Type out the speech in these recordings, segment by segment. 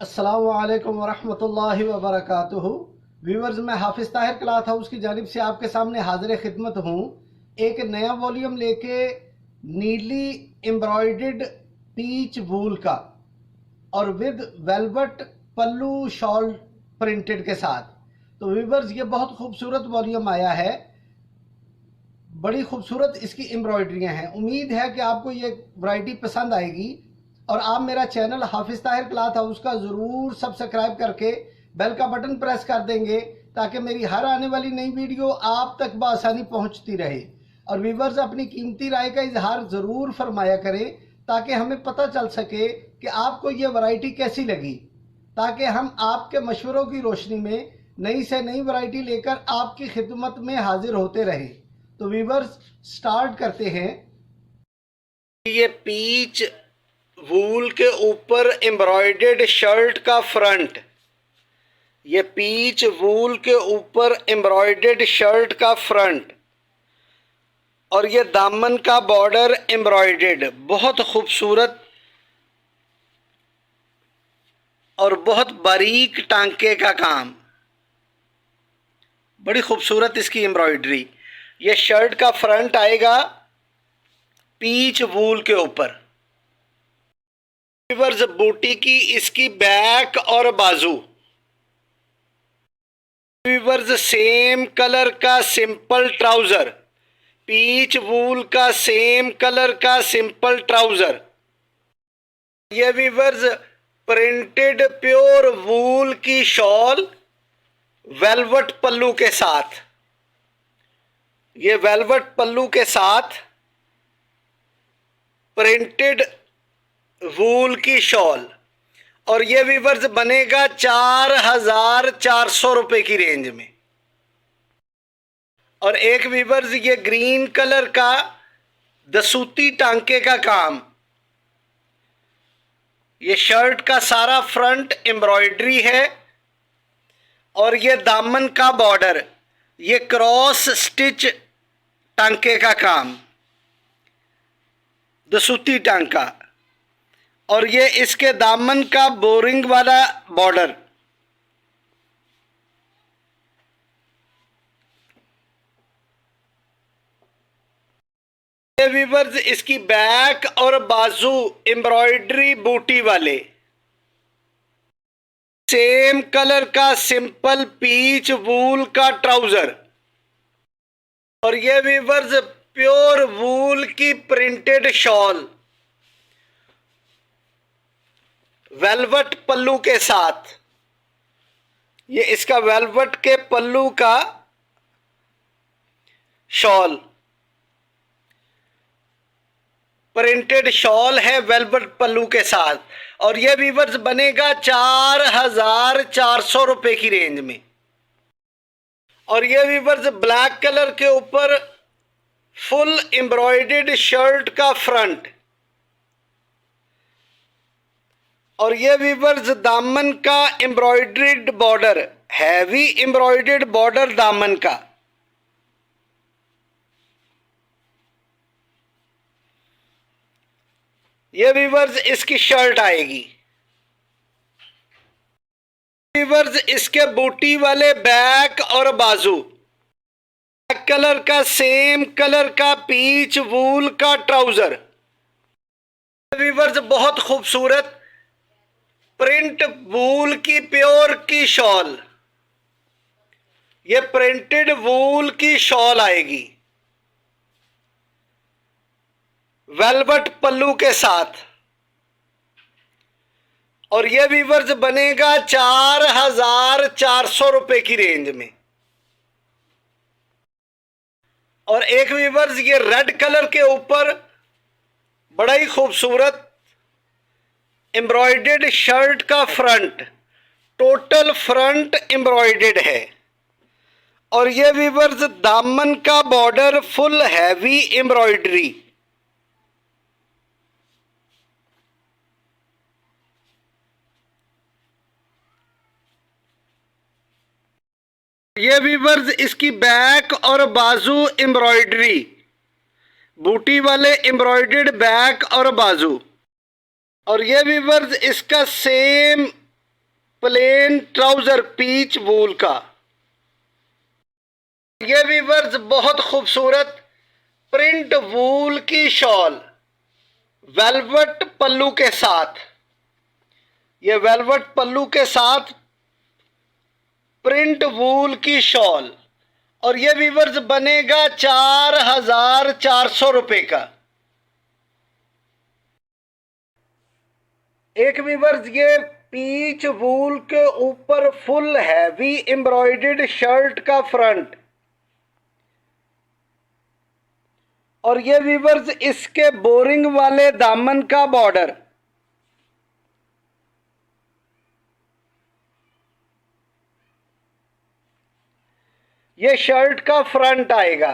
अस्सलामु अलैकुम वरहमतुल्लाहि वबरकातुहू। व्यूवर्स, मैं हाफिज़ ताहिर क्लॉथ हाउस की जानिब से आपके सामने हाजिर खिदमत हूँ एक नया वॉल्यूम लेके नीली एम्ब्रॉयडर्ड पीच वूल का और with velvet pallu shawl printed के साथ। तो व्यूवर्स, ये बहुत खूबसूरत वॉल्यूम आया है, बड़ी खूबसूरत इसकी एम्ब्रॉयडरियाँ हैं। उम्मीद है कि आपको ये वैरायटी पसंद आएगी और आप मेरा चैनल हाफिज़ ताहिर क्लॉथ हाउस का ज़रूर सब्सक्राइब करके बेल का बटन प्रेस कर देंगे ताकि मेरी हर आने वाली नई वीडियो आप तक बआसानी पहुंचती रहे। और व्यूवर्स, अपनी कीमती राय का इजहार ज़रूर फरमाया करें ताकि हमें पता चल सके कि आपको ये वैरायटी कैसी लगी, ताकि हम आपके मशवरों की रोशनी में नई से नई वैरायटी लेकर आपकी खिदमत में हाजिर होते रहे। तो व्यूवर्स, स्टार्ट करते हैं। ये पीच वूल के ऊपर एम्ब्रॉयडर्ड शर्ट का फ्रंट, ये पीच वूल के ऊपर एम्ब्रॉयडर्ड शर्ट का फ्रंट और ये दामन का बॉर्डर एम्ब्रॉयडर्ड, बहुत खूबसूरत और बहुत बारीक टांके का काम, बड़ी खूबसूरत इसकी एम्ब्रॉयडरी। ये शर्ट का फ्रंट आएगा पीच वूल के ऊपर। व्यूअर्स, बूटी की इसकी बैक और बाजू। व्यूअर्स, सेम कलर का सिंपल ट्राउजर, पीच वूल का सेम कलर का सिंपल ट्राउजर। ये व्यूअर्स, प्रिंटेड प्योर वूल की शॉल वेलवेट पल्लू के साथ, ये वेलवेट पल्लू के साथ प्रिंटेड वूल की शॉल। और ये व्यूअर्स बनेगा 4,400 रुपये की रेंज में। और एक व्यूअर्स, ये ग्रीन कलर का दसूती टांके का काम, ये शर्ट का सारा फ्रंट एम्ब्रॉयडरी है और ये दामन का बॉर्डर, ये क्रॉस स्टिच टांके का काम, दसूती टांका। और ये इसके दामन का बोरिंग वाला बॉर्डर। ये व्यूअर्स, इसकी बैक और बाजू एम्ब्रॉयडरी बूटी वाले, सेम कलर का सिंपल पीच वूल का ट्राउजर। और ये व्यूअर्स, प्योर वूल की प्रिंटेड शॉल वेलवेट पल्लू के साथ, ये इसका वेलवेट के पल्लू का शॉल, प्रिंटेड शॉल है वेलवेट पल्लू के साथ। और ये व्यूअर्स बनेगा 4,400 रुपये की रेंज में। और ये व्यूअर्स, ब्लैक कलर के ऊपर फुल एम्ब्रॉयडर्ड शर्ट का फ्रंट और ये व्यूअर्स, दामन का embroidered border, heavy embroidered border दामन का। ये व्यूअर्स, इसकी शर्ट आएगी। व्यूअर्स, इसके बूटी वाले बैक और बाजू, ब्लैक कलर का सेम कलर का पीच वूल का ट्राउजर। व्यूअर्स, बहुत खूबसूरत प्रिंट वूल की प्योर की शॉल, ये प्रिंटेड वूल की शॉल आएगी वेलवेट पल्लू के साथ। और ये व्यूअर्स बनेगा 4,400 रुपये की रेंज में। और एक व्यूअर्स, ये रेड कलर के ऊपर बड़ा ही खूबसूरत एम्ब्रॉयडर्ड शर्ट का फ्रंट, टोटल फ्रंट एम्ब्रॉयडर्ड है। और ये व्यूअर्स, दामन का बॉर्डर फुल हैवी एम्ब्रॉयडरी। ये व्यूअर्स, इसकी बैक और बाजू एम्ब्रॉयडरी, बूटी वाले एम्ब्रॉयडर्ड बैक और बाजू। और ये व्यूअर्स, इसका सेम प्लेन ट्राउजर पीच वूल का। ये वीवर्स बहुत खूबसूरत प्रिंट वूल की शॉल वेलवेट पल्लू के साथ, ये वेलवेट पल्लू के साथ प्रिंट वूल की शॉल, और ये वीवर्स बनेगा 4,400 रुपये का। एक वीवर्स ये पीच वूल के ऊपर फुल हैवी एम्ब्रॉयडर्ड शर्ट का फ्रंट, और ये वीवर्स इसके बोरिंग वाले दामन का बॉर्डर। ये शर्ट का फ्रंट आएगा।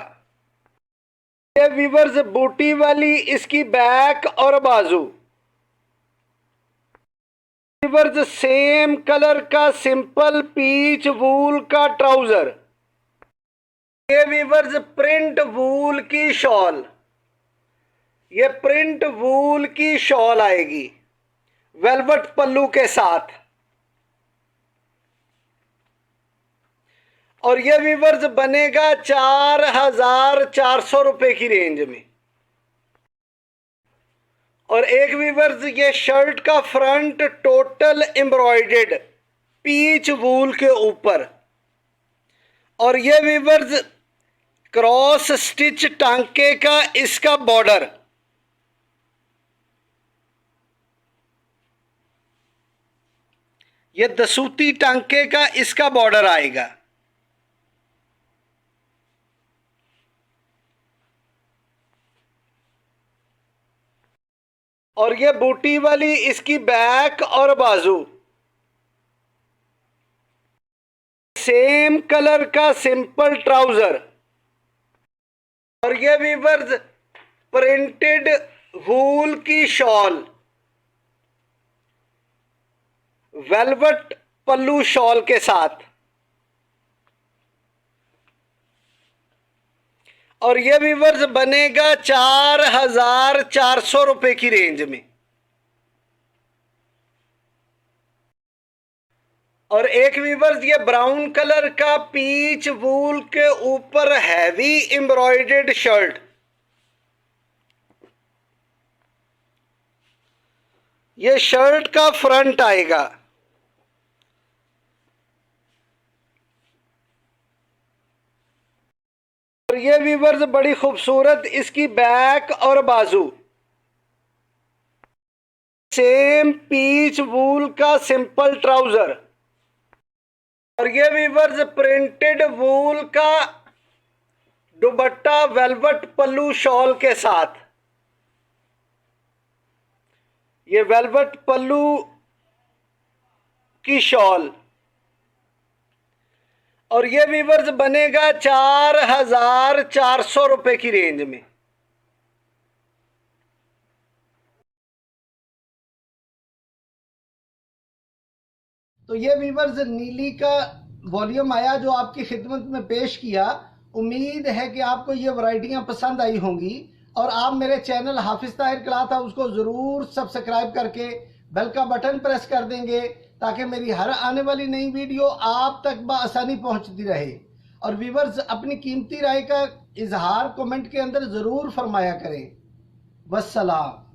ये वीवर्स बूटी वाली इसकी बैक और बाजू। वीवर्स सेम कलर का सिंपल पीच वूल का ट्राउजर। ये वीवर्स प्रिंट वूल की शॉल, ये प्रिंट वूल की शॉल आएगी वेलवेट पल्लू के साथ, और ये वीवर्स बनेगा 4,400 रुपये की रेंज में। और एक वीवर्स ये शर्ट का फ्रंट टोटल एम्ब्रॉयडर्ड पीच वूल के ऊपर, और ये वीवर्स क्रॉस स्टिच टांके का इसका बॉर्डर। ये दसूती टांके का इसका बॉर्डर आएगा। और ये बूटी वाली इसकी बैक और बाजू। सेम कलर का सिंपल ट्राउजर, और ये वीवर्स प्रिंटेड वूल की शॉल वेलवेट पल्लू शॉल के साथ, और ये वीवर्स बनेगा 4,400 रुपये की रेंज में। और एक वीवर्स ये ब्राउन कलर का पीच वूल के ऊपर हैवी एम्ब्रॉयडर्ड शर्ट, ये शर्ट का फ्रंट आएगा। और ये वीवर्स बड़ी खूबसूरत इसकी बैक और बाजू। सेम पीच वूल का सिंपल ट्राउजर, और ये वीवर्स प्रिंटेड वूल का दुपट्टा वेलवेट पल्लू शॉल के साथ, ये वेलवेट पल्लू की शॉल, और ये वीवर्स बनेगा 4,400 रुपये की रेंज में। तो ये वीवर्स नीली का वॉल्यूम आया जो आपकी खिदमत में पेश किया। उम्मीद है कि आपको ये वैरायटियां पसंद आई होंगी, और आप मेरे चैनल हाफिज ताहिर क्लॉथ हाउस को ज़रूर सब्सक्राइब करके बेल का बटन प्रेस कर देंगे, ताकि मेरी हर आने वाली नई वीडियो आप तक बआसानी पहुंचती रहे। और व्यूवर्स अपनी कीमती राय का इजहार कमेंट के अंदर ज़रूर फरमाया करें। वस्सलाम।